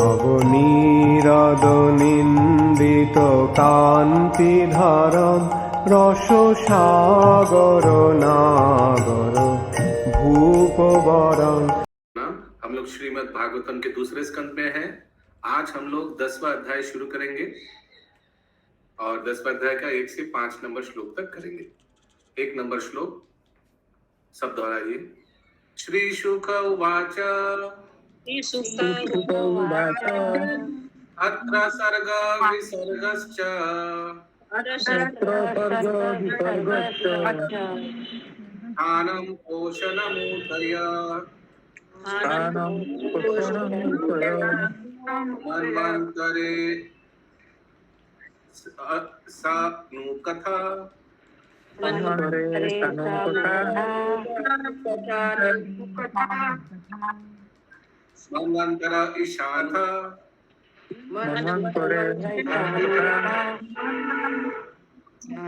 নবনীরদনিন্দিত কান্তিধরম রসসাগর নাগর ভূপবরং। हम लोग श्रीमद् भागवतम के दूसरे स्कंद में हैं। आज हम लोग 10वां अध्याय शुरू करेंगे और 10वां अध्याय का 1 से 5 नंबर श्लोक तक करेंगे। 1 नंबर श्लोक सब दोहराइए। श्री शुक उवाच अत्र सर्ग विसर्गश्च स्थानं पोषणमुदय मन्वन्तरे सानु कथा मन्वन्तर ईशानः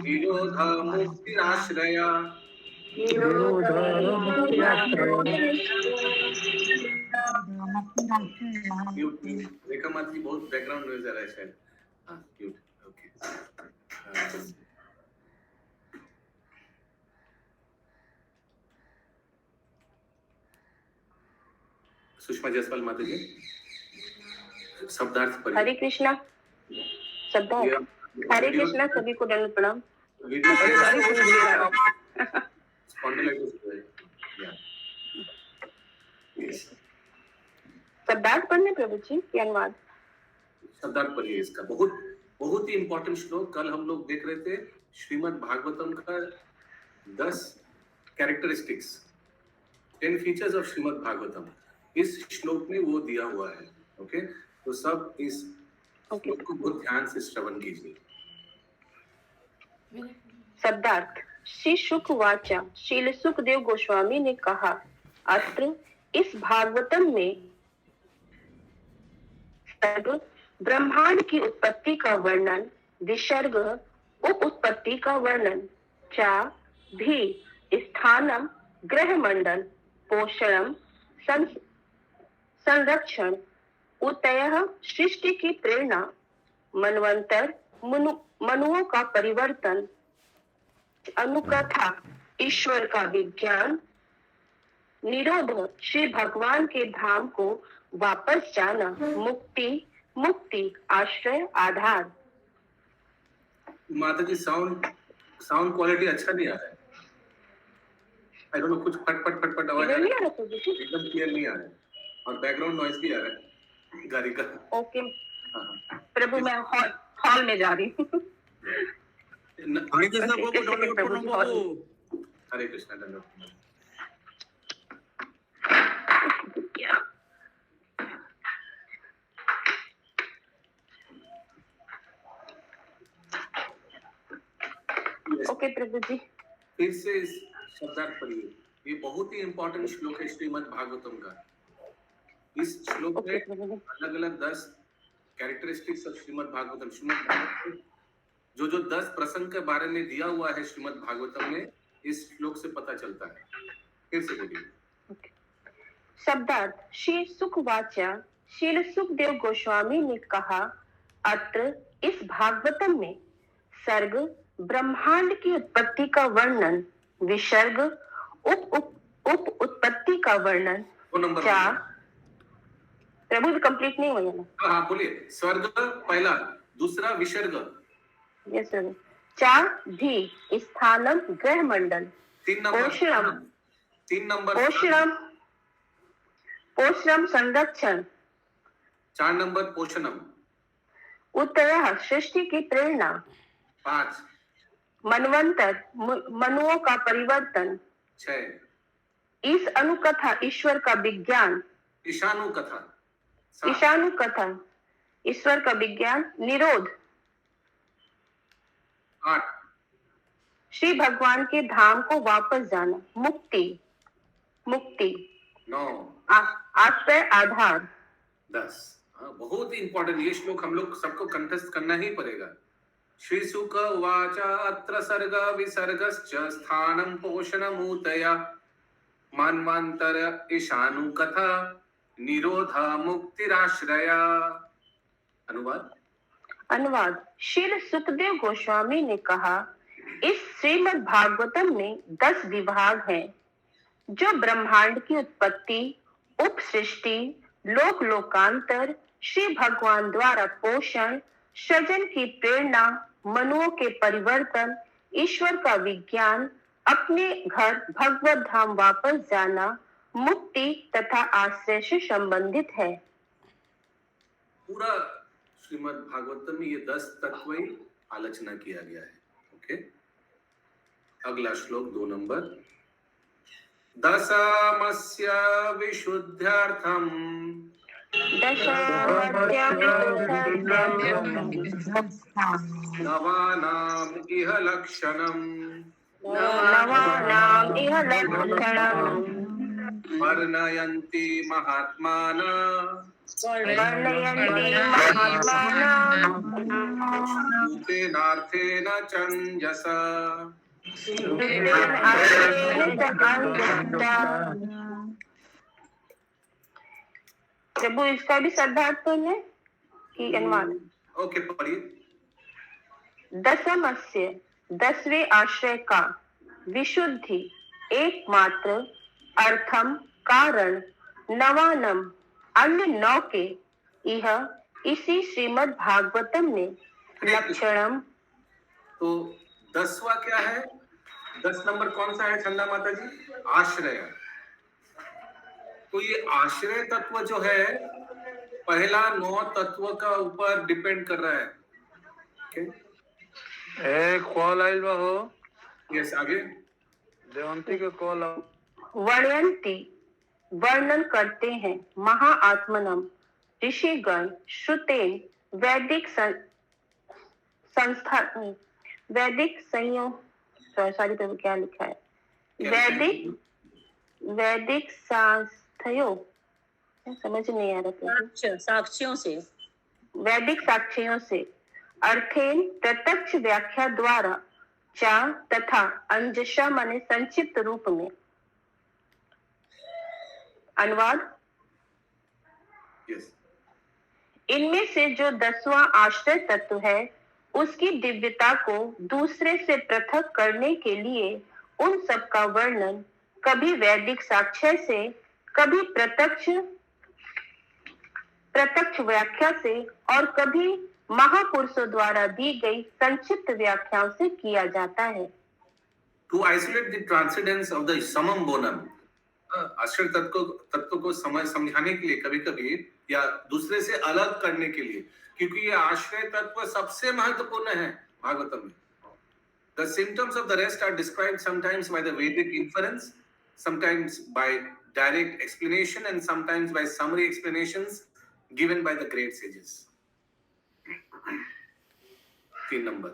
निरोध मुक्तिराश्रया। रेखा मात्री बहुत बैकग्राउंड नॉइज आ रहा है शायद। हाँ क्यूट ओके। सुषमा जायसवाल माता जी शब्दार्थ पढ़िए। हरे कृष्णा शब्दार्थ। हरे कृष्णा सभी को दंड प्रणाम। शब्दार्थ पढ़ने प्रभु जी की अनुवाद। शब्दार्थ पढ़िए इसका। बहुत ही इंपॉर्टेंट श्लोक कल हम लोग देख रहे थे। श्रीमद् भागवतम का 10 characteristics 10 features of Shrimad Bhagavatam इस श्लोक में वो दिया हुआ है। ओके तो सब इस श्लोक को बहुत ध्यान से श्रवण कीजिए। शब्दार्थ। श्री शुक वाचा श्रील सुखदेव गोस्वामी ने कहा, अत्र इस भागवतम में सर्ग ब्रह्मांड की उत्पत्ति का वर्णन, विसर्ग उप उत्पत्ति का वर्णन, चा भी स्थानम ग्रह मंडल, पोषणम संरक्षण, उतयः सृष्टि की प्रेरणा, मनवंतर मनुओं का परिवर्तन, अनुकथा ईश्वर का विज्ञान, निरोध श्री भगवान के धाम को वापस जाना, मुक्ति आश्रय आधार। माता जी साउंड क्वालिटी अच्छा नहीं आ रहा है। आई डोंट नो कुछ फट आवाज आ रही है। एकदम क्लियर नहीं आ रहा है और बैकग्राउंड नॉइज भी आ रहा है गाड़ी का। ओके प्रभु मैं हॉल में जा रही हूँ। हरे कृष्णा हरे कृष्णा दंडवत। ओके प्रभु जी फिर से इस शब्दार्थ पढ़िए। ये बहुत ही इंपॉर्टेंट श्लोक है श्रीमद् भागवतम का। इस श्लोक में अलग अलग 10 कैरेक्टरिस्टिक्स ऑफ श्रीमद् भागवतम जो 10 प्रसंग के बारे में दिया हुआ है श्रीमद् भागवतम में इस श्लोक से पता चलता है। फिर से बोलिए। शब्दार्थ। श्री सुखवाचा श्रील सुखदेव गोस्वामी ने कहा, अत्र इस भागवतम में सर्ग ब्रह्मांड की उत्पत्ति का वर्णन, विसर्ग उप उत्पत्ति का वर्णन, चा प्रभु कंप्लीट नहीं हुआ ना। हाँ बोलिए। स्वर्ग पहला, दूसरा विसर्ग, यस सर, चा भी स्थानम ग्रह मंडल, 3 नंबर पोषणम संरक्षण, 4 नंबर पोषणम, उतयः सृष्टि की प्रेरणा, 5 मनवंतर मनुओं का परिवर्तन, 6 इस अनुकथा ईश्वर का विज्ञान, ईशानु कथा ईश्वर का विज्ञान, निरोध 8 श्री भगवान के धाम को वापस जाना, मुक्ति 9 आश्रय आधार 10। बहुत ही इंपॉर्टेंट ये श्लोक हम लोग सबको कंठस्थ करना ही पड़ेगा। श्री शुक उवाच अत्र सर्ग विसर्गश्च स्थानं पोषणमुदय मन्वन्तर ईशानु कथा निरोधा मुक्तिराश्रया। अनुवाद। अनुवाद। श्रील सुखदेव गोस्वामी ने कहा, इस श्रीमद् भागवतम में 10 विभाग हैं जो ब्रह्मांड की उत्पत्ति, उपसृष्टि, लोक लोकांतर, श्री भगवान द्वारा पोषण, सृजन की प्रेरणा, मनुओं के परिवर्तन, ईश्वर का विज्ञान, अपने घर भगवत धाम वापस जाना, मुक्ति तथा आश्रय से संबंधित है। पूरा श्रीमद् भागवतम में ये 10 तत्व ही आलोचना किया गया है। ओके, अगला श्लोक 2 नंबर। दशमस्य विशुद्ध्यर्थम नवानाम इह लक्षणम वर्णयन्ति महात्माना सूतेनार्थेन चञ्जसा। प्रभु इसका भी शब्दार्थ है कि अनुवाद? ओके, पढ़िए। दशमस्य 10वें आश्रय का, विशुद्धि एकमात्र, अर्थम कारण, नवानम अन्य 9 के, यह इसी श्रीमद् भागवतम में लक्षणम। तो 10वां क्या है? 10 नंबर कौन सा है चंदा माता जी? आश्रय। तो ये आश्रय तत्व जो है पहला 9 तत्व का ऊपर डिपेंड कर रहा है। एक कॉल आइल बा हो। यस, आगे। देवंती के कॉल। वर्णयन्ति वर्णन करते हैं, महाआत्मनम ऋषिगण, श्रुतेन वैदिक संस्था, वैदिक संयोग, सॉरी तो क्या लिखा है, वैदिक शास्त्रों, समझ नहीं आ रहा, साक्ष्यों से, वैदिक साक्ष्यों से, अर्थेन प्रत्यक्ष व्याख्या द्वारा, चा तथा अंजसा माने संक्षिप्त रूप में। अनुवाद। यस। इनमें से जो 10वां आश्रय तत्व है उसकी दिव्यता को दूसरे से पृथक करने के लिए उन सब का वर्णन कभी वैदिक साक्ष्य से, कभी प्रत्यक्ष व्याख्या से और कभी महापुरुषों द्वारा दी गई संक्षिप्त व्याख्याओं से किया जाता है। To isolate the transcendence of the summum bonum, आश्रय तत्व को समझाने के लिए कभी कभी या दूसरे से अलग करने के लिए, क्योंकि ये आश्रय तत्व सबसे महत्वपूर्ण है भागवतम में। The symptoms of the rest are described sometimes by the Vedic inference, sometimes by direct explanation, and sometimes by summary explanations given by the great sages. 3 number.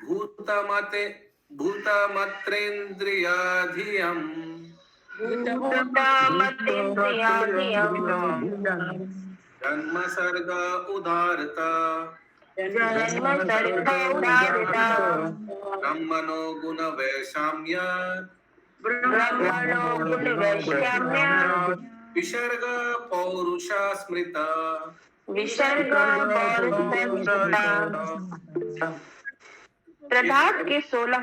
भूतमत्रेन्द्रियाधियम् जन्म सर्ग उदारता ब्रह्मणो गुण वैषम्य विसर्ग पौरुषा स्मृता। प्रभात के 16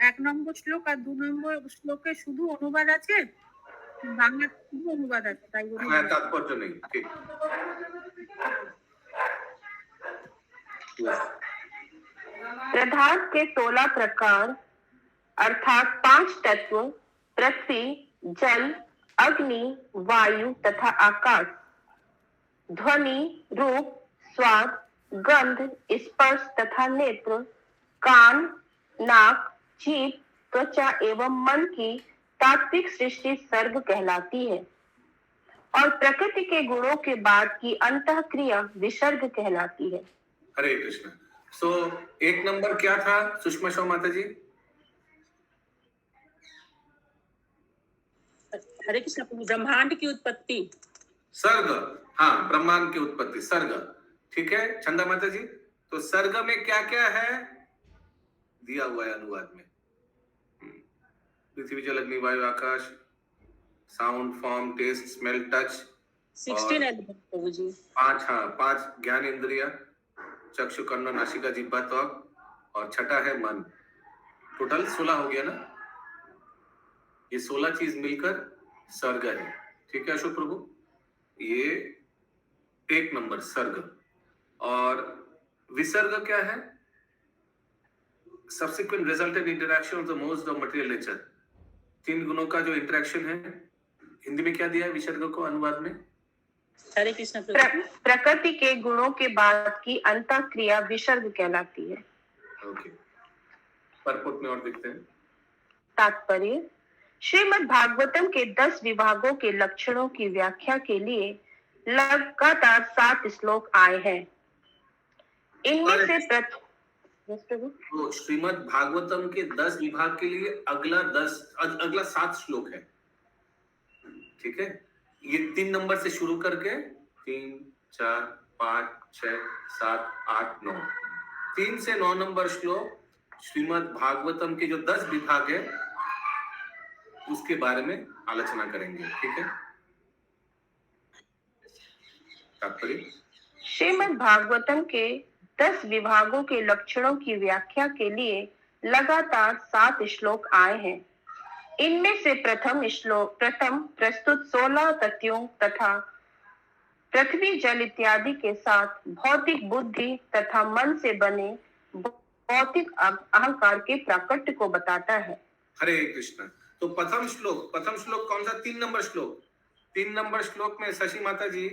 এক নম্বর শ্লোক আর 2 নম্বর শ্লোকে শুধু অনুবাদ আছে, বাংলা শুধু অনুবাদ আছে, তাই হ্যাঁ, তাৎপর্য নেই। ঠিক। प्रभात के 16 प्रकार अर्थात 5 तत्व पृथ्वी, जल, अग्नि, वायु तथा आकाश, ध्वनि, रूप, स्वाद, गंध, स्पर्श तथा नेत्र, कान, नाक, जीभ, त्वचा एवं मन की तात्विक सृष्टि सर्ग कहलाती है और प्रकृति के गुणों के बाद की अंतःक्रिया विसर्ग कहलाती है। हरे कृष्ण। सो 1 नंबर क्या था सुषमा शो माता जी? हरे कृष्ण। ब्रह्मांड की उत्पत्ति, सर्ग। हाँ, ब्रह्मांड की उत्पत्ति, सर्ग। ठीक है चंदा माता जी। तो सर्ग में क्या क्या है दिया हुआ है अनुवाद में। पृथ्वी जल अग्नि वायु आकाश, sound form taste smell touch, 16 element प्रभु जी। 5 ज्ञान इंद्रिया, चक्षु कर्ण नासिका जिह्वा त्वक, और छठा है मन। टोटल 16 हो गया ना। ये 16 चीज मिलकर सर्ग है। ठीक है अशोक प्रभु, ये 1 नंबर सर्ग। और विसर्ग क्या है? Subsequent resultant interaction of the modes of material nature. 3 गुणों का जो इंटरेक्शन है, हिंदी में क्या दिया है विसर्ग को अनुवाद में? हरे कृष्ण प्रभु जी। प्रकृति के गुणों के बाद की अंतःक्रिया विसर्ग कहलाती है। ओके, परपोट में और देखते हैं। तात्पर्य: श्रीमद् भागवतम के 10 विभागों के लक्षणों की व्याख्या के लिए लगातार 7 श्लोक आए हैं। इनमें से तो श्रीमद् भागवतम के 10 विभाग के लिए अगला 7 श्लोक है। ठीक है, ये 3 नंबर से शुरू करके 3, 4, 5, 6, 7, 8, 9, 3 से 9 नंबर श्लोक श्रीमद् भागवतम के जो 10 विभाग है उसके बारे में आलोचना करेंगे। ठीक है, तात्पर्य: श्रीमद् भागवतम के 10 विभागों के लक्षणों की व्याख्या के लिए लगातार 7 श्लोक आए हैं। इनमें से प्रथम प्रस्तुत 16 तत्वों तथा पृथ्वी जल इत्यादि के साथ भौतिक बुद्धि तथा मन से बने भौतिक अहंकार के प्राकट्य को बताता है। हरे कृष्ण। तो प्रथम श्लोक कौन सा? 3 नंबर श्लोक। 3 नंबर श्लोक में शशि माता जी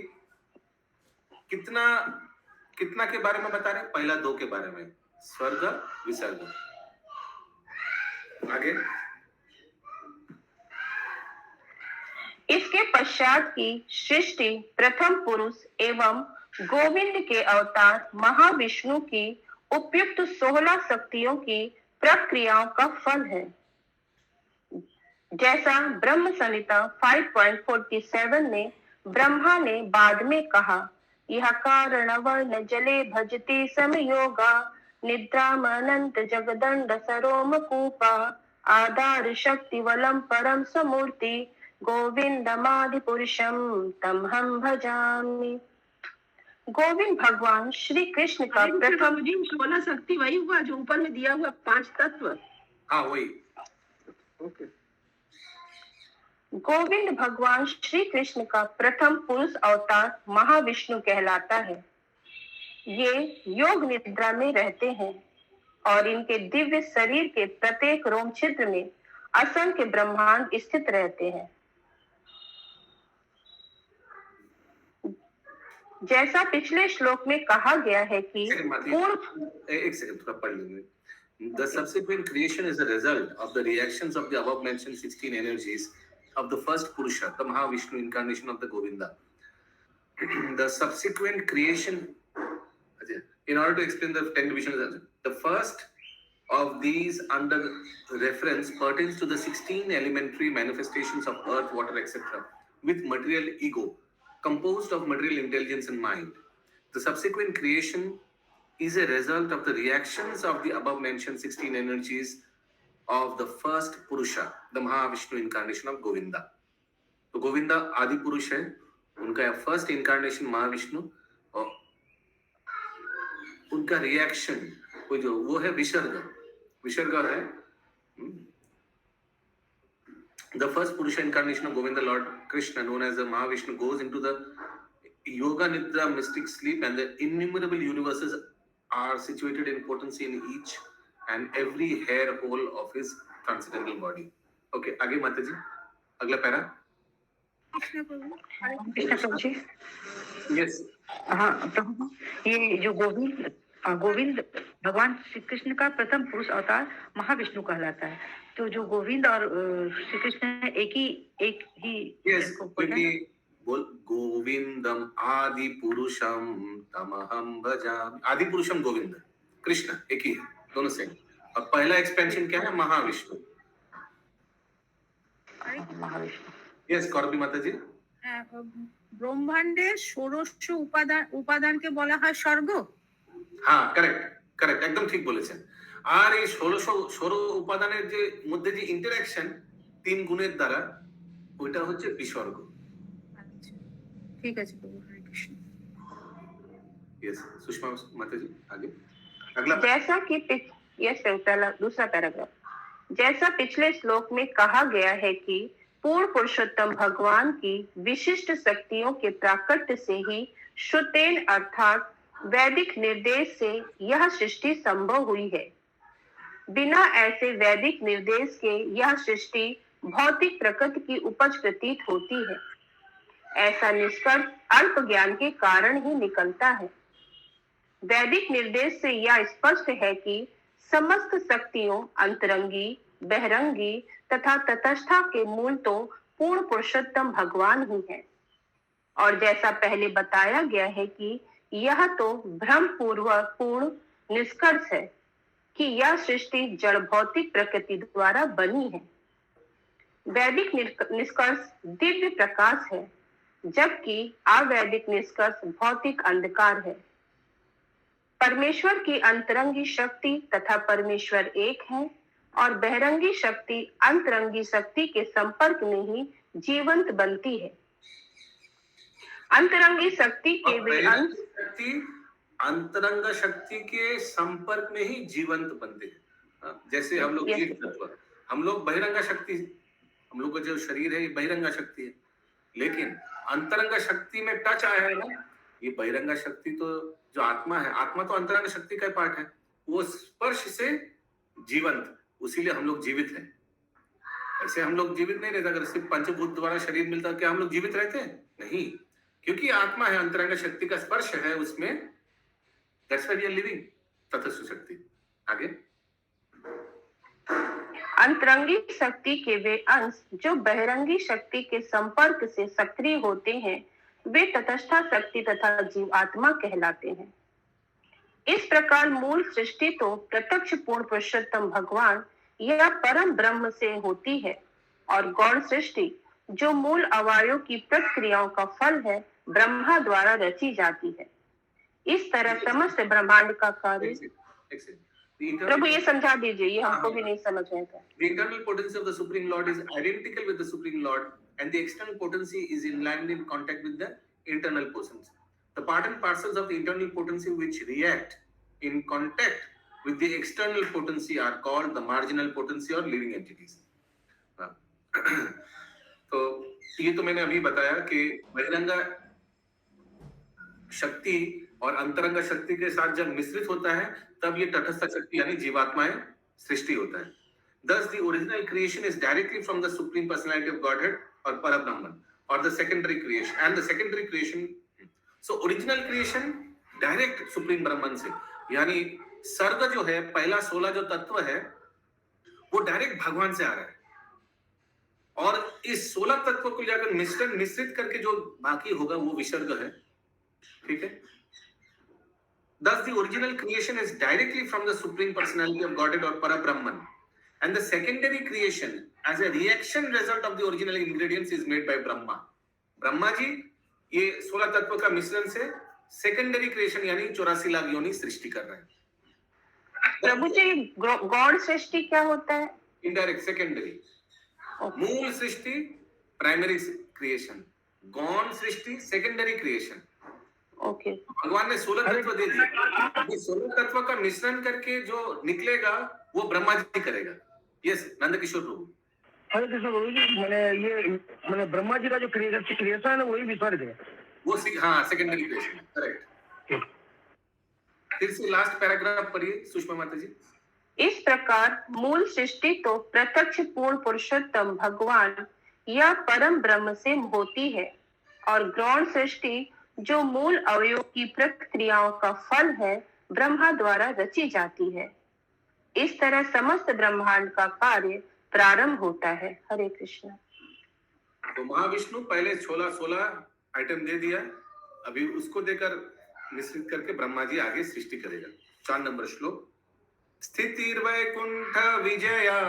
कितना के बारे में बता रहे हैं? पहला 2 के बारे में, स्वर्ग विसर्ग। आगे इसके पश्चात की सृष्टि प्रथम पुरुष एवं गोविंद के अवतार महाविष्णु की उपयुक्त 16 शक्तियों की प्रक्रियाओं का फल है। जैसा ब्रह्म संहिता 5.47 में ब्रह्मा ने बाद में कहा, यह कारण वर्ण जले भजते समयोगा निद्रामनंत जगदंड सरोम कूपा आधार शक्ति वलम परम समूर्ति गोविंदमादि पुरुषम तम हम भजामि। गोविंद भगवान श्री कृष्ण का प्रथम 16 शक्ति वही हुआ जो ऊपर में दिया हुआ 5 तत्व। हाँ वही। ओके। गोविंद भगवान श्री कृष्ण का प्रथम पुरुष अवतार महाविष्णु कहलाता है। ये योग निद्रा में रहते हैं और इनके दिव्य शरीर के प्रत्येक रोम छिद्र में असंख्य ब्रह्मांड स्थित रहते हैं। जैसा पिछले श्लोक में कहा गया है कि एक सेकंड थोड़ा पढ़ लेंगे। The subsequent creation is a result of the reactions of the above mentioned 16 energies of the first Purusha, the Mahavishnu incarnation of the Govinda. The subsequent creation, in order to explain the 10 divisions, the first of these under reference pertains to the 16 elementary manifestations of earth, water, etc. with material ego, composed of material intelligence and mind. The subsequent creation is a result of the reactions of the above mentioned 16 energies of the first Purusha, the Mahavishnu incarnation of Govinda. तो गोविंदा आदि पुरुष है, उनका first incarnation Mahavishnu, और उनका reaction वो है विसर्ग है। The first Purusha incarnation of Govinda, Lord Krishna, known as the Mahavishnu, goes into the yoga nidra mystic sleep, and the innumerable universes are situated in potency in each and every hair hole of his transcendental body. Okay, आगे माता जी, अगला para. Krishna प्रभु जी। Yes. हाँ प्रभु, ये जो गोविंद भगवान श्री कृष्ण का प्रथम पुरुष अवतार महाविष्णु कहलाता है। तो जो गोविंद और श्री कृष्ण एक ही Yes, क्योंकि गोविंदम आदि पुरुषम तमहम भजामि। आदि पुरुषम गोविंद, कृष्ण एक ही है, दोनों सेम। और पहला एक्सपेंशन क्या है? महाविष्णु। यस कौरवी माता जी। ব্রহ্মাণ্ডের ষোড়শ উপাদানকে বলা হয় স্বর্গ। হ্যাঁ কারেক্ট একদম ঠিক বলেছেন। আর এই 16 উপাদানের যে মধ্যে যে ইন্টারঅ্যাকশন, তিন গুণের দ্বারা, ওইটা হচ্ছে বিসর্গ। আচ্ছা, ঠিক আছে প্রভু, হরে কৃষ্ণ। यस, सुषमा माता जी आगे अगला। जैसा कि पहला दूसरा पैराग्राफ, जैसा पिछले श्लोक में कहा गया है कि पूर्ण पुरुषोत्तम भगवान की विशिष्ट शक्तियों के प्राकट्य से ही श्रुतेन अर्थात वैदिक निर्देश से यह सृष्टि संभव हुई है। बिना ऐसे वैदिक निर्देश के यह सृष्टि भौतिक प्रकृति की उपज प्रतीत होती है। ऐसा निष्कर्ष अल्प ज्ञान के कारण ही निकलता है। वैदिक निर्देश से यह स्पष्ट है कि समस्त शक्तियों अंतरंगी, बहिरंगी तथा तटस्था के मूल तो पूर्ण पुरुषोत्तम भगवान ही है। और जैसा पहले बताया गया है कि यह तो भ्रम पूर्वक पूर्ण निष्कर्ष है कि यह सृष्टि जड़ भौतिक प्रकृति द्वारा बनी है। वैदिक निष्कर्ष दिव्य प्रकाश है, जबकि अवैदिक निष्कर्ष भौतिक अंधकार है। परमेश्वर की अंतरंगी शक्ति तथा परमेश्वर एक है और बहिरंगी शक्ति अंतरंगी शक्ति के संपर्क में ही जीवंत बनती है। अंतरंगी शक्ति के वे अंश शक्ति अंतरंग शक्ति के संपर्क में ही जीवंत बनते हैं। जैसे हम लोग Yes. जीव तत्व, हम लोग बहिरंगा शक्ति, हम लोग का जो शरीर है ये बहिरंगा शक्ति है, लेकिन अंतरंगा शक्ति में टच आया है ना, ये बहिरंगा शक्ति तो जो आत्मा है, आत्मा तो अंतरंग शक्ति का पार्ट है, वो स्पर्श से जीवंत, उसीलिए हम लोग जीवित हैं। ऐसे हम लोग जीवित नहीं रहते, अगर सिर्फ पंचभूत द्वारा शरीर मिलता क्या हम लोग जीवित रहते हैं? नहीं, क्योंकि आत्मा है, अंतरंग शक्ति का स्पर्श है उसमें, that's why we are living तटस्थ शक्ति। आगे अंतरंगी शक्ति के वे अंश जो बहिरंगी शक्ति के संपर्क से सक्रिय होते हैं, वे तटस्था शक्ति तथा जीवात्मा कहलाते हैं। इस प्रकार मूल सृष्टि तो प्रत्यक्ष पूर्ण पुरुषोत्तम भगवान या परम ब्रह्म से होती है, और गौण सृष्टि जो मूल अवयव की प्रक्रियाओं का फल है, ब्रह्मा द्वारा रची जाती है। इस तरह समस्त ब्रह्मांड का कार्य। प्रभु ये समझा दीजिए, ये हमको भी नहीं समझ में आता। The internal potency of the Supreme Lord is identical with the Supreme Lord, and the external potency is in line in contact with the internal potency. The part and parcels of the internal potency which react in contact with the external potency are called the marginal potency or living entities. तो ये तो मैंने अभी बताया कि बहिरंगा शक्ति और अंतरंगा शक्ति के साथ जब मिश्रित होता है तब ये तटस्थ शक्ति यानी जीवात्माएं सृष्टि होता है। Thus the original creation is directly from the supreme personality of Godhead or Parabrahman, or the secondary creation, and the secondary creation, so original creation direct supreme Brahman से, यानी सर्ग जो है पहला 16 जो तत्व है वो डायरेक्ट भगवान से आ रहा है, और इस 16 तत्व को जाकर मिश्रित करके जो बाकी होगा वो विसर्ग है। ठीक है। Thus the original creation is directly from the supreme personality of Godhead or Parabrahman, and the secondary creation as a reaction result of the original ingredients is made by Brahma. Brahma ji ये 16 तत्व का मिश्रण से सेकेंडरी क्रिएशन यानी 84 लाख योनि सृष्टि कर रहे हैं। प्रभु जी गौण सृष्टि क्या होता है? Indirect secondary. मूल सृष्टि प्राइमरी क्रिएशन, गौण सृष्टि सेकेंडरी क्रिएशन। ओके। भगवान ने 16 तत्व दे दिए, ये 16 तत्व का मिश्रण करके जो निकलेगा वो ब्रह्मा जी करेगा। यस, नंदकिशोर प्रभु। हरे कृष्ण प्रभु जी, मैंने ब्रह्मा जी का जो क्रिएशन है वही विसर्ग है, वो हाँ सेकेंडरी क्रिएशन, करेक्ट। फिर से लास्ट पैराग्राफ पढ़िए सुषमा माता जी। इस प्रकार मूल सृष्टि तो प्रत्यक्ष पूर्ण पुरुषोत्तम भगवान या परम ब्रह्म से होती है, और गौण सृष्टि जो मूल अवयव की प्रक्रियाओं का फल है, ब्रह्मा द्वारा रची जाती है। इस तरह समस्त ब्रह्मांड का कार्य प्रारंभ होता है। हरे कृष्ण। तो महाविष्णु पहले 16 आइटम दे दिया, अभी उसको देकर मिश्रित करके ब्रह्मा जी आगे सृष्टि करेगा। 4 नंबर श्लोक। स्थितिर्वैकुंठ विजया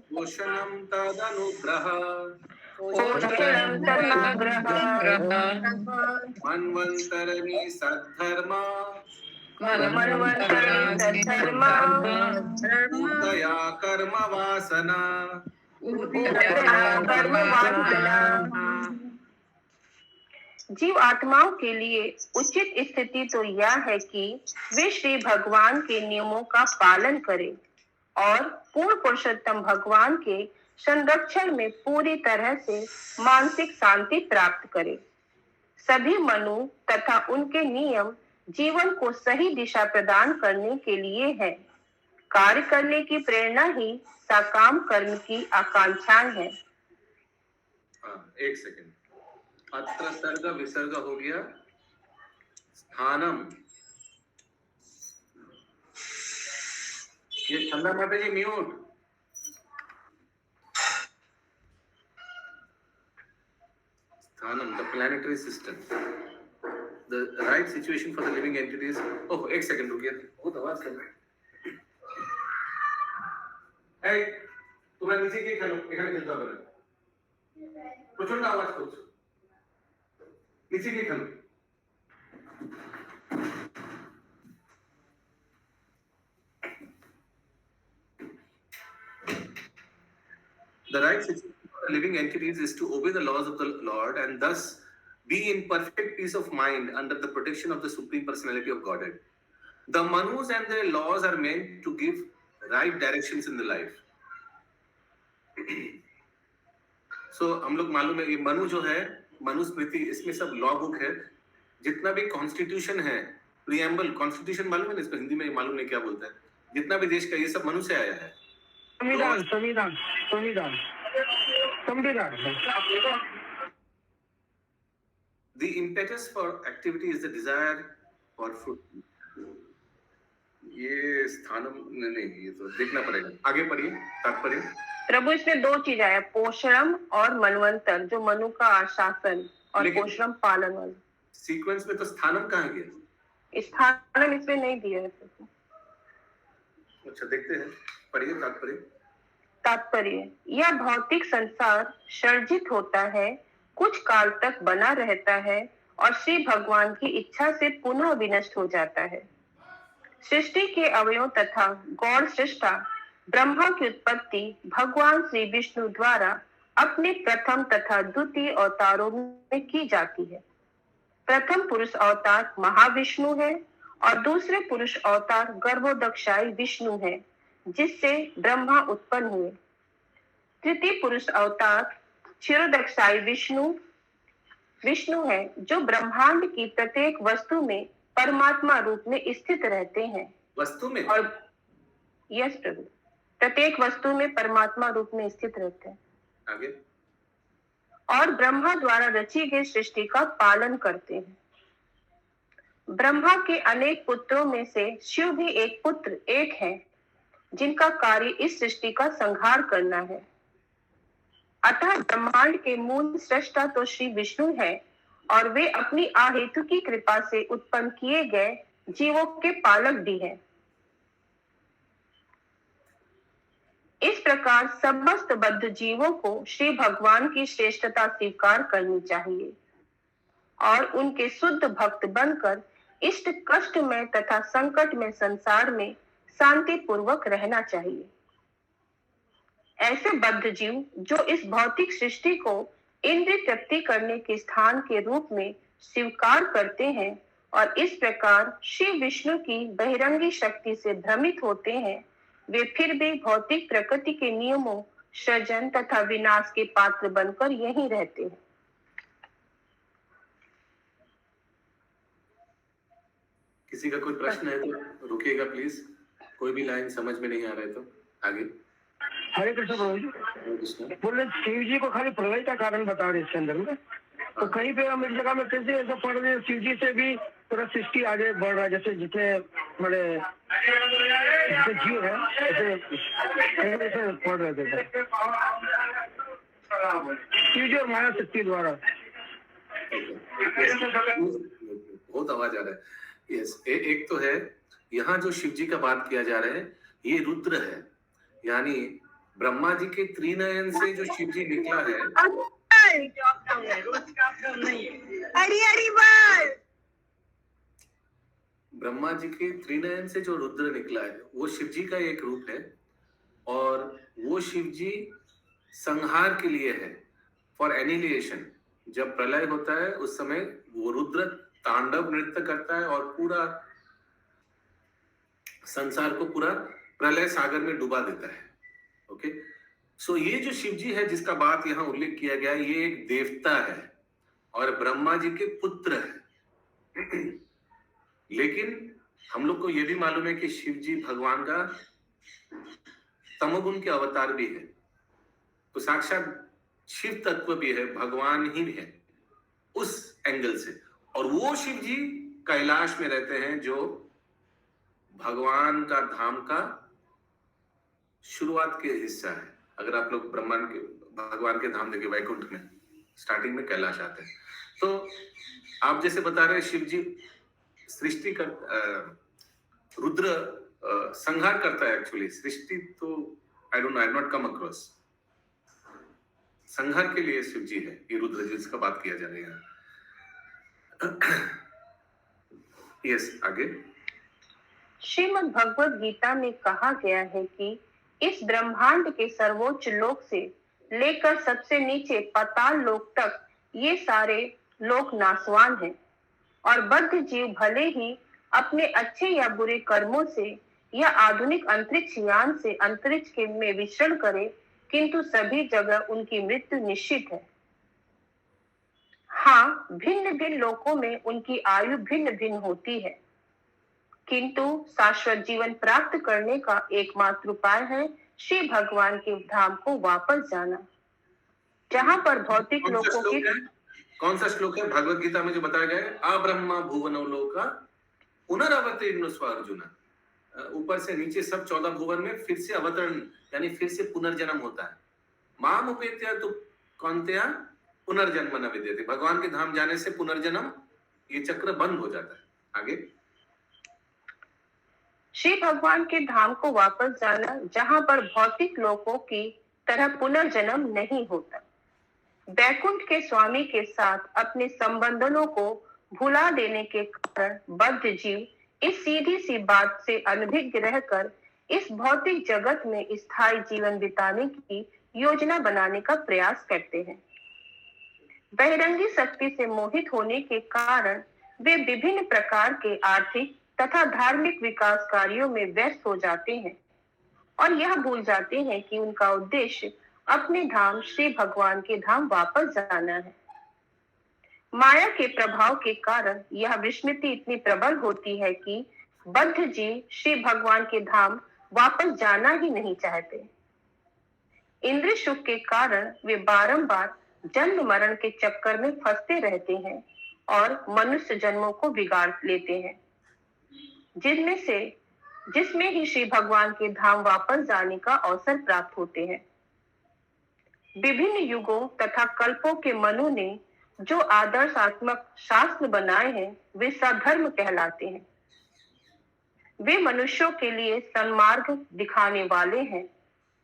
पोषणं तदनुग्रह मन्वन्तरनि सद्धर्म मनवंतरे धर्मा उदया कर्म वासना कर्म वासना। जीव आत्माओं के लिए उचित स्थिति तो यह है कि वे श्री भगवान के नियमों का पालन करें और पूर्ण पुरुषोत्तम भगवान के संरक्षण में पूरी तरह से मानसिक शांति प्राप्त करें। सभी मनु तथा उनके नियम जीवन को सही दिशा प्रदान करने के लिए है। कार्य करने की प्रेरणा ही सकाम कर्म की आकांक्षाएं है। एक सेकंड, अत्र सर्ग विसर्ग हो गया। स्थानम, ये चंदा माता जी म्यूट। स्थानम, the planetary system, the right situation for the living entities. Oh, एक सेकंड रुकिए, बहुत आवाज कर रहा है। তোমরা নিচে গিয়ে খেলো, এখানে খেলতে হবে না, প্রচন্ড আওয়াজ করছো, নিচে গিয়ে খেলো। The right situation for living entities is to obey the laws of the Lord and thus be in perfect peace of mind under the protection of the Supreme Personality of Godhead. The Manus and their laws are meant to give right directions in the life. So हम लोग मालूम है ये मनु जो है, मनुस्मृति, इसमें सब law book है। जितना भी कॉन्स्टिट्यूशन है, प्रियम्बल, कॉन्स्टिट्यूशन मालूम है ना, इसको हिंदी में मालूम नहीं क्या बोलते हैं, जितना भी देश का, ये सब मनु से आया है। संविधान संविधान संविधान संविधान। The impetus for activity is the desire for food. ये स्थानम नहीं, ये तो देखना पड़ेगा। आगे पढ़िए, तात्पर्य। प्रभु इसमें दो चीज आया, पोषणम और मनवंतर, जो मनु का आशासन और पोषणम पालन वाला। सीक्वेंस में तो स्थानम कहाँ गया? स्थानम इसमें नहीं दिया है। अच्छा, देखते हैं, पढ़िए तात्पर्य। तात्पर्य, यह भौतिक संसार सर्जित होता है, कुछ काल तक बना रहता है और श्री भगवान की इच्छा से पुनः विनष्ट हो जाता है। सृष्टि के अवयव तथा गौड़ सृष्टा ब्रह्मा की उत्पत्ति भगवान श्री विष्णु द्वारा अपने प्रथम तथा द्वितीय अवतारों में की जाती है। प्रथम पुरुष अवतार महाविष्णु है और दूसरे पुरुष अवतार गर्भोदक्षाई विष्णु है, जिससे ब्रह्मा उत्पन्न हुए। तृतीय पुरुष अवतार क्षीरोदक्षाई विष्णु है, जो ब्रह्मांड की प्रत्येक वस्तु में परमात्मा रूप में स्थित रहते हैं। वस्तु में? और यस प्रभु, प्रत्येक वस्तु में परमात्मा रूप में स्थित रहते हैं। आगे। और ब्रह्मा द्वारा रची गई सृष्टि का पालन करते हैं। ब्रह्मा के अनेक पुत्रों में से शिव भी एक पुत्र एक है, जिनका कार्य इस सृष्टि का संहार करना है। अतः ब्रह्मांड के मूल सृष्टा तो श्री विष्णु है और वे अपनी अहेतु की कृपा से उत्पन्न किए गए जीवों के पालक भी हैं। इस प्रकार समस्त बद्ध जीवों को श्री भगवान की श्रेष्ठता स्वीकार करनी चाहिए और उनके शुद्ध भक्त बनकर इष्ट कष्ट में तथा संकट में संसार में शांति पूर्वक रहना चाहिए। ऐसे बद्ध जीव जो इस भौतिक सृष्टि को इंद्रिय तृप्ति करने के स्थान के रूप में स्वीकार करते हैं और इस प्रकार श्री विष्णु की बहिरंगी शक्ति से भ्रमित होते हैं, वे फिर भी भौतिक प्रकृति के नियमों, सृजन तथा विनाश के पात्र बनकर यहीं रहते हैं। किसी का कोई प्रश्न है तो रुकिएगा प्लीज, कोई भी लाइन समझ में नहीं आ रहा है तो आगे। हरे कृष्ण प्रभु जी। बोल रहे शिव जी को खाली प्रलय का कारण बता रहे इसके अंदर में, तो कहीं पे हम एक जगह में कैसे ऐसा पढ़ रहे हैं, शिव जी से भी पूरा सृष्टि आगे बढ़ रहा है, जैसे जितने बड़े जीव है ऐसे पढ़ रहे थे शिव जी और माया शक्ति द्वारा। बहुत आवाज आ रहा है। यस, एक तो है यहाँ जो शिव जी का बात किया जा रहा है, ये रुद्र है, यानी ब्रह्मा जी के त्रिनयन से जो शिव जी निकला है। ब्रह्मा जी के त्रिनयन से जो रुद्र निकला है वो शिव जी का एक रूप है, और वो शिव जी संहार के लिए है, फॉर एनिलिएशन। जब प्रलय होता है उस समय वो रुद्र तांडव नृत्य करता है और पूरा संसार को पूरा प्रलय सागर में डुबा देता है। ओके, सो ये जो शिव जी है जिसका बात यहाँ उल्लेख किया गया है, ये एक देवता है और ब्रह्मा जी के पुत्र है। लेकिन हम लोग को ये भी मालूम है कि शिव जी भगवान का तमोगुण के अवतार भी है, तो साक्षात शिव तत्व भी है, भगवान ही है उस एंगल से। और वो शिव जी कैलाश में रहते हैं, जो भगवान का धाम का शुरुआत के हिस्सा है। अगर आप लोग ब्रह्मांड के भगवान के धाम देखे वैकुंठ में, स्टार्टिंग में कैलाश आते हैं। तो आप जैसे बता रहे शिव जी सृष्टि कर रुद्र संहार करता है। एक्चुअली सृष्टि तो I don't know, I have not come across. संहार के लिए शिव जी है ये रुद्र जिसका बात किया जा रहा है। यस, आगे। श्रीमद् भगवत गीता में कहा गया है कि इस ब्रह्मांड के सर्वोच्च लोक से लेकर सबसे नीचे पाताल लोक तक ये सारे लोक नासवान हैं, और बद्ध जीव भले ही अपने अच्छे या बुरे कर्मों से या आधुनिक अंतरिक्ष यान से अंतरिक्ष के में विचरण करे, किंतु सभी जगह उनकी मृत्यु निश्चित है। हाँ, भिन्न भिन्न लोकों में उनकी आयु भिन्न भिन्न होती है, किंतु शाश्वत जीवन प्राप्त करने का एकमात्र उपाय है श्री भगवान के धाम को वापस जाना, जहाँ पर भौतिक लोकों की। कौन सा श्लोक है भगवत गीता में जो बताया गया है? अब्रह्मा भुवनो लोका पुनरावर्तन स्वार्जुन। ऊपर से नीचे सब 14 भुवन में फिर से अवतरण यानी फिर से पुनर्जन्म होता है। माम उपेत्या तो कौन्तेया पुनर्जन्म न विद्यते। भगवान के धाम जाने से पुनर्जन्म ये चक्र बंद हो जाता है। आगे। श्री भगवान के धाम को वापस जाना, जहाँ पर भौतिक लोकों की तरह पुनर्जन्म नहीं होता। बैकुंठ के स्वामी के साथ अपने संबंधों को भुला देने के कारण बद्ध जीव इस सीधी सी बात से अनभिज्ञ रहकर इस भौतिक जगत में स्थायी जीवन बिताने की योजना बनाने का प्रयास करते हैं। बहिरंगी शक्ति से मोहित होने के कारण वे विभिन्न प्रकार के आर्थिक तथा धार्मिक विकास कार्यों में व्यस्त हो जाते हैं और यह भूल जाते हैं कि उनका उद्देश्य अपने धाम श्री भगवान के धाम वापस जाना है। माया के प्रभाव के कारण यह विस्मृति इतनी प्रबल होती है कि बद्ध जीव श्री भगवान के धाम वापस जाना ही नहीं चाहते। इंद्रिय सुख के कारण वे बारंबार जन्म मरण के चक्कर में फंसते रहते हैं और मनुष्य जन्मों को बिगाड़ लेते हैं, जिसमें ही श्री भगवान के धाम वापस जाने का अवसर प्राप्त होते हैं। विभिन्न युगों तथा कल्पों के मनु ने जो आदर्शात्मक शास्त्र बनाए हैं वे सधर्म कहलाते हैं। वे मनुष्यों के लिए सन्मार्ग दिखाने वाले हैं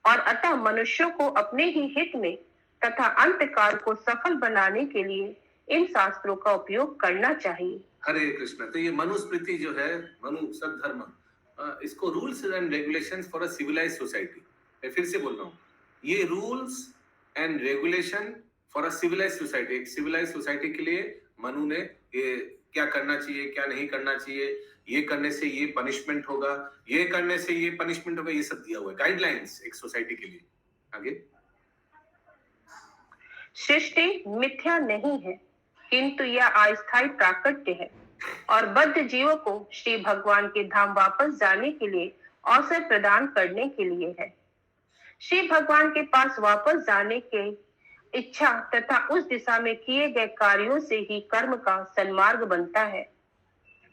और अतः मनुष्यों को अपने ही हित में तथा अंतकाल को सफल बनाने के लिए इन शास्त्रों का उपयोग करना चाहिए। हरे कृष्ण। तो ये मनुस्मृति जो है, मनु सद्धर्म, इसको rules and regulations for a civilised society, मैं फिर से बोल रहा हूँ, ये rules and regulation for a civilised society, एक सिविलाइज्ड सोसाइटी के लिए मनु ने ये क्या करना चाहिए क्या नहीं करना चाहिए, ये करने से ये पनिशमेंट होगा, ये करने से ये पनिशमेंट होगा, ये सब दिया हुआ है, गाइडलाइंस एक सोसाइटी के लिए। आगे। सृष्टि मिथ्या नहीं है, किंतु यह अस्थायी प्राकृत्य है और बद्ध जीवों को श्री भगवान के धाम वापस जाने के लिए अवसर प्रदान करने के लिए है। श्री भगवान के पास वापस जाने के इच्छा तथा उस दिशा में किए गए कार्यों से ही कर्म का सन्मार्ग बनता है।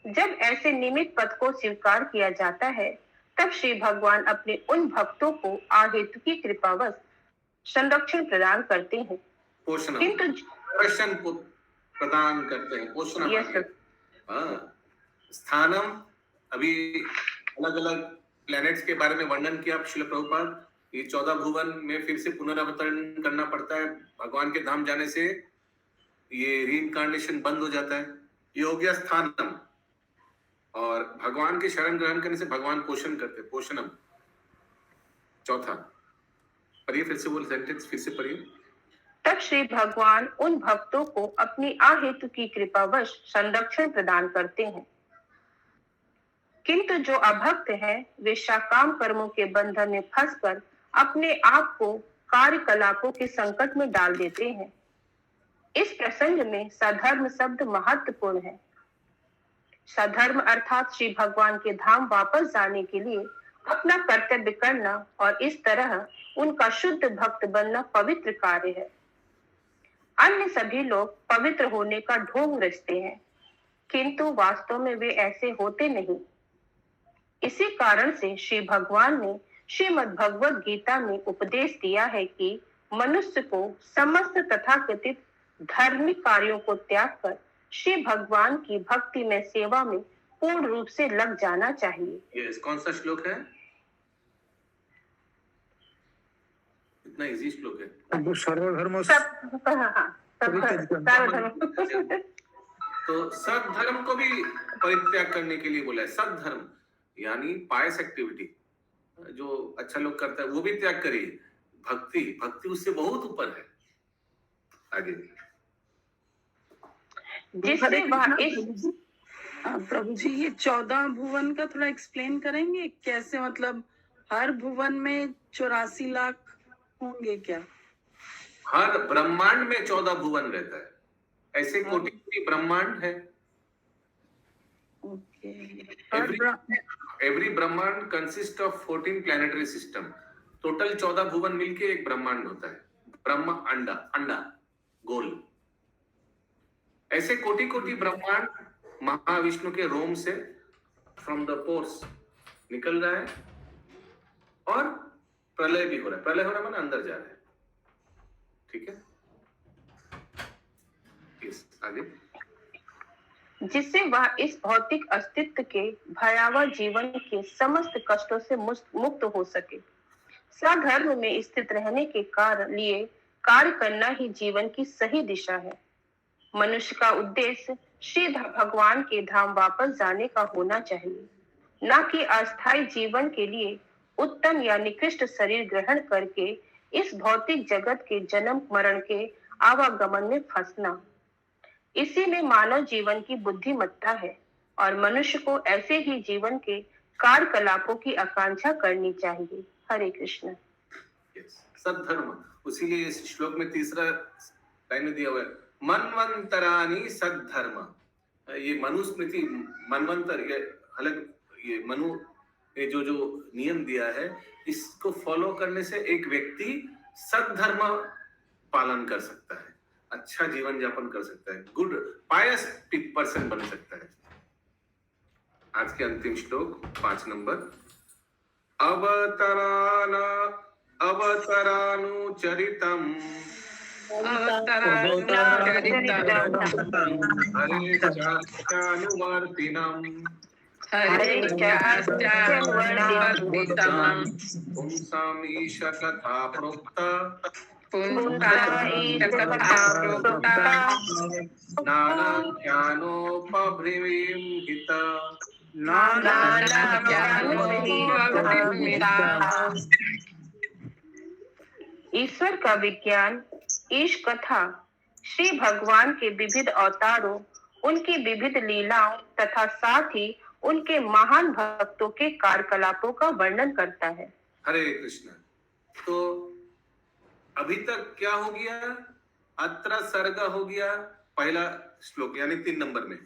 जब ऐसे निमित्त पथ को स्वीकार किया जाता है तब श्री भगवान अपने उन भक्तों को आहेतु की कृपावश संरक्षण प्रदान करते हैं, किंतु पोषण प्रदान करते हैं, पोषण। स्थानम, अभी अलग अलग प्लैनेट्स के बारे में वर्णन किया श्रील प्रभुपाद। ये 14 भुवन में फिर से पुनरावतरण करना पड़ता है, भगवान के धाम जाने से ये रीइंकार्नेशन बंद हो जाता है। ये हो गया स्थानम। और भगवान के शरण ग्रहण करने से भगवान पोषण करते, पोषणम। चौथा पढ़िए, फिर से बोल, सेंटेंस फिर से पढ़िए। तब श्री भगवान उन भक्तों को अपनी अहेतु की कृपावश संरक्षण प्रदान करते हैं, किंतु जो अभक्त हैं वे शाकाम कर्मों के बंधन में फंसकर अपने आप को कार्यकलापों के संकट में डाल देते हैं। इस प्रसंग में सधर्म शब्द महत्वपूर्ण है। सधर्म अर्थात श्री भगवान के धाम वापस जाने के लिए अपना कर्तव्य करना और इस तरह उनका शुद्ध भक्त बनना पवित्र कार्य है। अन्य सभी लोग पवित्र होने का ढोंग रचते हैं, किंतु वास्तव में वे ऐसे होते नहीं। इसी कारण से श्री भगवान ने श्रीमद् भगवद गीता में उपदेश दिया है कि मनुष्य को समस्त तथाकथित धार्मिक कार्यों को त्याग कर श्री भगवान की भक्ति में सेवा में पूर्ण रूप से लग जाना चाहिए। यस, कौन सा श्लोक है? इतना इजी श्लोक है। सर्वधर्म तो सद्धर्म को भी परित्याग करने के लिए बोला है। सद्धर्म यानी पायस एक्टिविटी, जो अच्छा लोग करता है वो भी त्याग करिए। भक्ति, भक्ति उससे बहुत ऊपर है। आगे जिससे वह इस प्रभु जी, ये 14 भुवन का थोड़ा एक्सप्लेन करेंगे कैसे? मतलब हर भुवन में 84 लाख होंगे क्या? हर ब्रह्मांड में 14 भुवन रहता है। ऐसे कोटि कोटि ब्रह्मांड है। एवरी ब्रह्मांड consist of 14 planetary system. Total 14 भुवन मिलके एक ब्रह्मांड होता है। ब्रह्म अंडा, अंडा गोल। ऐसे कोटि कोटि ब्रह्मांड महाविष्णु के रोम से, फ्रॉम द पोर्स निकल रहा है और प्रलय भी हो रहा है। प्रलय हो रहा है माने अंदर जा रहा है। ठीक है, यस, आगे। जिससे वह इस भौतिक अस्तित्व के भयावह जीवन के समस्त कष्टों से मुक्त हो सके। सधर्म में स्थित रहने के लिए कार्य करना ही जीवन की सही दिशा है। मनुष्य का उद्देश्य श्री भगवान के धाम वापस जाने का होना चाहिए, न कि अस्थायी जीवन के लिए उत्तम या निकृष्ट शरीर ग्रहण करके इस भौतिक जगत के जन्म मरण के आवागमन में फंसना। इसी में मानव जीवन की बुद्धिमत्ता है और मनुष्य को ऐसे ही जीवन के कार्यकलापों की आकांक्षा करनी चाहिए। हरे कृष्ण। सद्धर्म, उसीलिए इस श्लोक में तीसरा लाइन में दिया हुआ है, मनवंतरानी सद्धर्म। ये मनुस्मृति, मनवंतर, ये अलग, ये मनु ने जो नियम दिया है, इसको फॉलो करने से एक व्यक्ति सद्धर्म पालन कर सकता है, अच्छा जीवन यापन कर सकता है, गुड पायस पर्सन बन सकता है। आज के अंतिम श्लोक 5 नंबर। अवतरानुचरितम् हरेश्चानुवर्तिनम् पुंसाम् ईश कथा प्रोक्ता नानाख्यानोपभ्रमीहित। ईश्वर का विज्ञान, ईश कथा श्री भगवान के विविध अवतारों, उनकी विविध लीलाओं तथा साथ ही उनके महान भक्तों के कार्यकलापों का वर्णन करता है। हरे कृष्ण। तो अभी तक क्या हो गया? अत्र सर्ग हो गया पहला श्लोक यानी 3 नंबर में।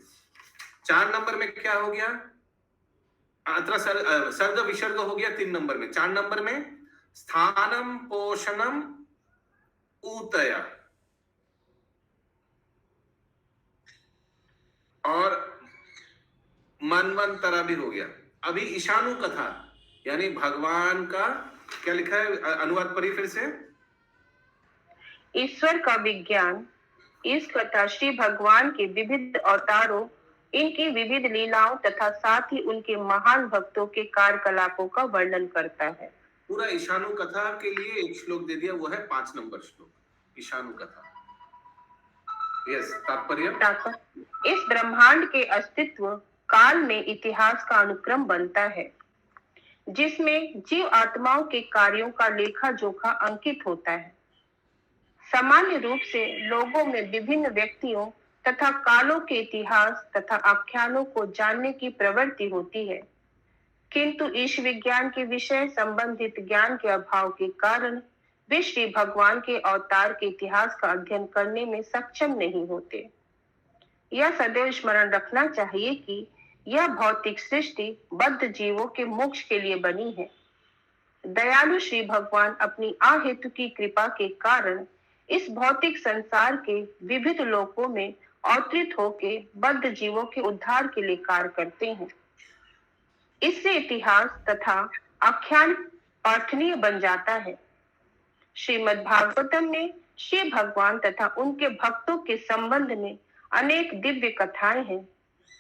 4 नंबर में क्या हो गया? अत्र सर्ग विसर्ग हो गया 3 नंबर में। 4 नंबर में स्थानम पोषणम ऊतया और मनवंतरा भी हो गया। अभी ईशानु कथा यानी भगवान का क्या लिखा है? अनुवाद पढ़िए फिर से। ईश्वर का विज्ञान, इस कथा श्री भगवान के विविध अवतारों, इनकी विविध लीलाओं तथा साथ ही उनके महान भक्तों के कार्यकलापों का वर्णन करता है। पूरा ईशानु कथा के लिए एक श्लोक दे दिया, वो है 5 नंबर श्लोक, ईशानु कथा। यस, तात्पर्य। इस ब्रह्मांड के अस्तित्व काल में इतिहास का अनुक्रम बनता है, जिसमें जीव आत्माओं के कार्यों का लेखा जोखा अंकित होता है। सामान्य रूप से लोगों में विभिन्न व्यक्तियों तथा कालों के इतिहास तथा आख्यानों को जानने की प्रवृत्ति होती है, किंतु ईश विज्ञान के विषय संबंधित ज्ञान के अभाव के कारण वे श्री भगवान के अवतार के इतिहास का अध्ययन करने में सक्षम नहीं होते। यह सदैव स्मरण रखना चाहिए कि यह भौतिक सृष्टि बद्ध जीवों के मोक्ष के लिए बनी है। दयालु श्री भगवान अपनी अहेतु की कृपा के कारण इस भौतिक संसार के विविध लोकों में अवतरित होकर बद्ध जीवों के उद्धार के लिए कार्य करते हैं। इससे इतिहास तथा आख्यान पठनीय बन जाता है। श्रीमद् भागवतम में श्री भगवान तथा उनके भक्तों के संबंध में अनेक दिव्य कथाएं हैं।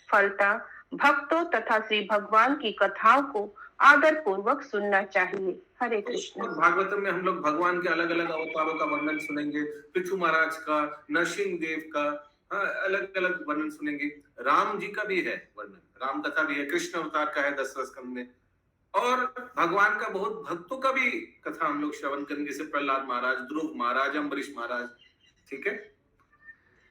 फलतः भक्तों तथा श्री भगवान की कथाओं को आदर पूर्वक सुनना चाहिए। हरे कृष्ण। श्रीमद् भागवतम में हम लोग भगवान के अलग अलग अवतारों का वर्णन सुनेंगे, पृथु महाराज का, नरसिंह देव का, अलग अलग वर्णन सुनेंगे। राम जी का भी है वर्णन, राम कथा भी है, कृष्ण अवतार का है 10वें स्कंद में, और भगवान का बहुत भक्तों का भी कथा हम लोग श्रवण करेंगे, जैसे प्रहलाद महाराज, ध्रुव महाराज, अम्बरीश महाराज। ठीक है।